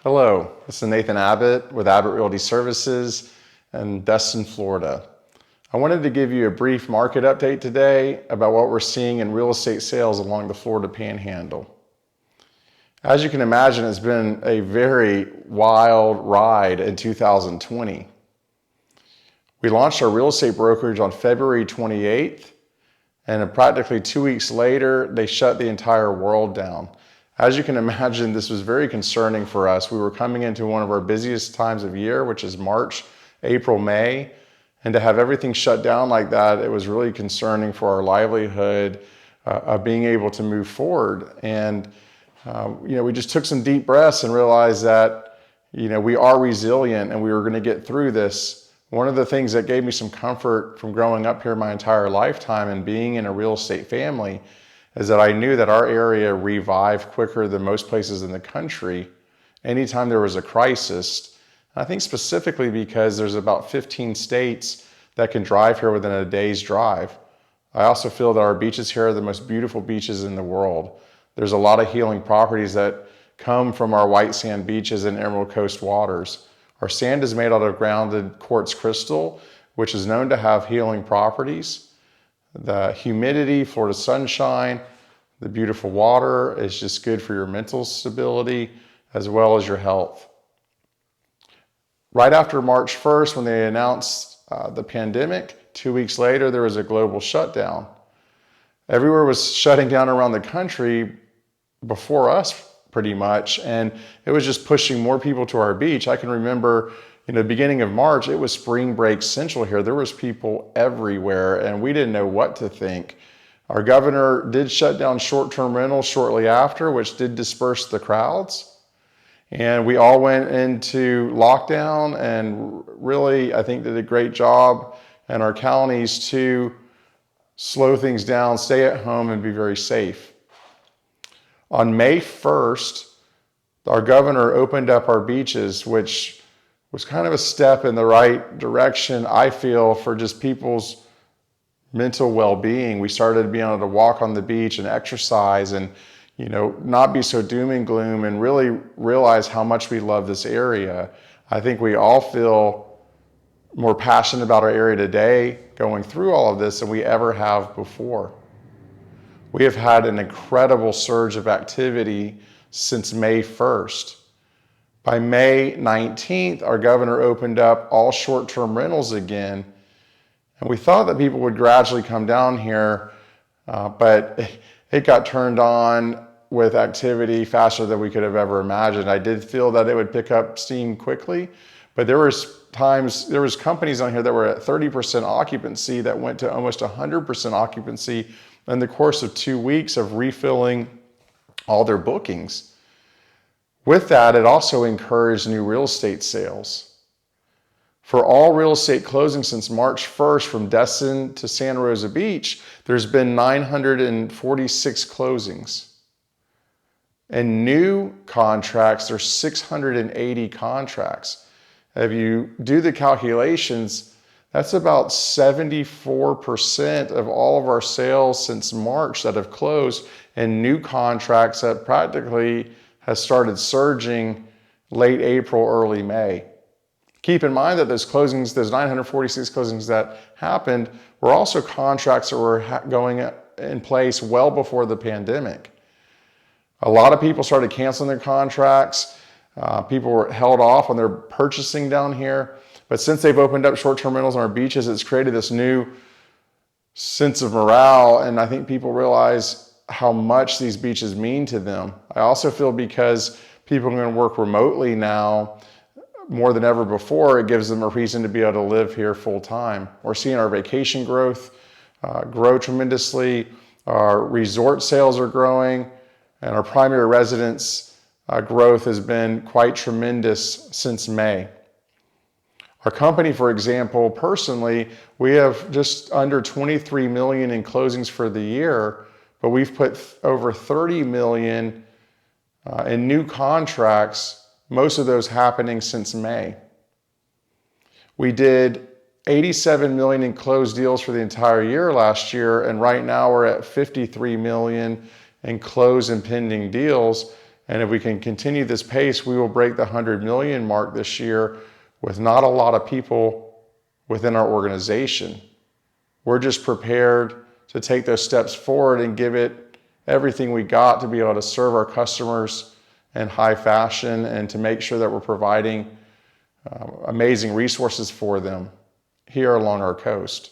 Hello, this is Nathan Abbott with Abbott Realty Services in Destin, Florida. I wanted to give you a brief market update today about what we're seeing in real estate sales along the Florida Panhandle. As you can imagine, it's been a very wild ride in 2020. We launched our real estate brokerage on February 28th, and practically 2 weeks later, they shut the entire world down. As you can imagine, this was very concerning for us. We were coming into one of our busiest times of year, which is March, April, May, and to have everything shut down like that, it was really concerning for our livelihood of being able to move forward. And we just took some deep breaths and realized that we are resilient and we were going to get through this. One of the things that gave me some comfort from growing up here my entire lifetime and being in a real estate family is that I knew that our area revived quicker than most places in the country anytime there was a crisis. I think specifically because there's about 15 states that can drive here within a day's drive. I also feel that our beaches here are the most beautiful beaches in the world. There's a lot of healing properties that come from our white sand beaches and Emerald Coast waters. Our sand is made out of grounded quartz crystal, which is known to have healing properties. The humidity, Florida sunshine, the beautiful water is just good for your mental stability as well as your health. Right after March 1st, when they announced the pandemic, 2 weeks later, there was a global shutdown. Everywhere was shutting down around the country before us pretty much, and it was just pushing more people to our beach. I can remember in the beginning of March, it was spring break central here. There was people everywhere and we didn't know what to think. Our governor did shut down short-term rentals shortly after, which did disperse the crowds. And we all went into lockdown and really, I think, did a great job in our counties to slow things down, stay at home and be very safe. On May 1st, our governor opened up our beaches, which was kind of a step in the right direction, I feel, for just people's mental well-being. We started being able to walk on the beach and exercise and, not be so doom and gloom and really realize how much we love this area. I think we all feel more passionate about our area today going through all of this than we ever have before. We have had an incredible surge of activity since May 1st. By May 19th, our governor opened up all short-term rentals again. And we thought that people would gradually come down here, but it got turned on with activity faster than we could have ever imagined. I did feel that it would pick up steam quickly, but there was companies on here that were at 30% occupancy that went to almost 100% occupancy in the course of 2 weeks of refilling all their bookings. With that, it also encouraged new real estate sales. For all real estate closings since March 1st from Destin to Santa Rosa Beach, there's been 946 closings. And new contracts, there's 680 contracts. If you do the calculations, that's about 74% of all of our sales since March that have closed, and new contracts that practically has started surging late April, early May. Keep in mind that those 946 closings that happened were also contracts that were going in place well before the pandemic. A lot of people started canceling their contracts. People were held off on their purchasing down here. But since they've opened up short-term rentals on our beaches, it's created this new sense of morale, and I think people realize how much these beaches mean to them. I also feel because people are going to work remotely now more than ever before, it gives them a reason to be able to live here full time. We're seeing our vacation growth grow tremendously. Our resort sales are growing, and our primary residence growth has been quite tremendous since May. Our company, for example, personally, we have just under 23 million in closings for the year, but we've put over 30 million in new contracts, most of those happening since May. We did 87 million in closed deals for the entire year last year, and right now we're at 53 million in closed and pending deals. And if we can continue this pace, we will break the 100 million mark this year with not a lot of people within our organization. We're just prepared to take those steps forward and give it everything we got to be able to serve our customers in high fashion and to make sure that we're providing amazing resources for them here along our coast.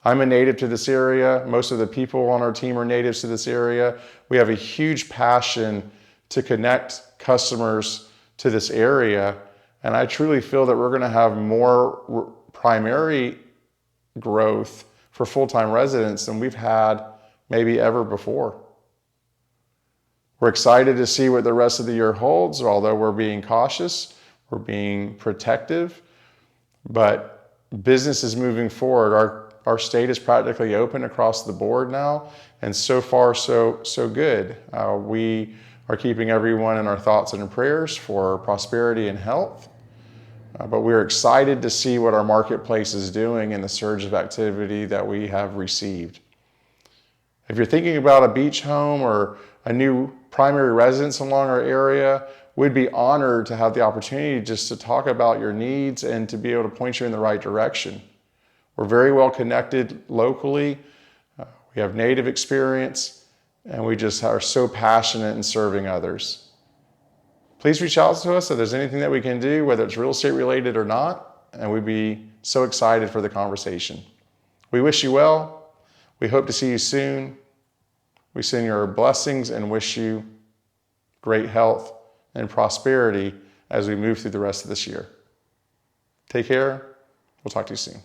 I'm a native to this area. Most of the people on our team are natives to this area. We have a huge passion to connect customers to this area. And I truly feel that we're going to have more primary growth for full-time residents than we've had maybe ever before. We're excited to see what the rest of the year holds, although we're being cautious, we're being protective, but business is moving forward. Our state is practically open across the board now, and so far so good. We are keeping everyone in our thoughts and prayers for prosperity and health. But we're excited to see what our marketplace is doing and the surge of activity that we have received. If you're thinking about a beach home or a new primary residence along our area, we'd be honored to have the opportunity just to talk about your needs and to be able to point you in the right direction. We're very well connected locally. We have native experience, and we just are so passionate in serving others. Please reach out to us if there's anything that we can do, whether it's real estate related or not, and we'd be so excited for the conversation. We wish you well. We hope to see you soon. We send you our blessings and wish you great health and prosperity as we move through the rest of this year. Take care. We'll talk to you soon.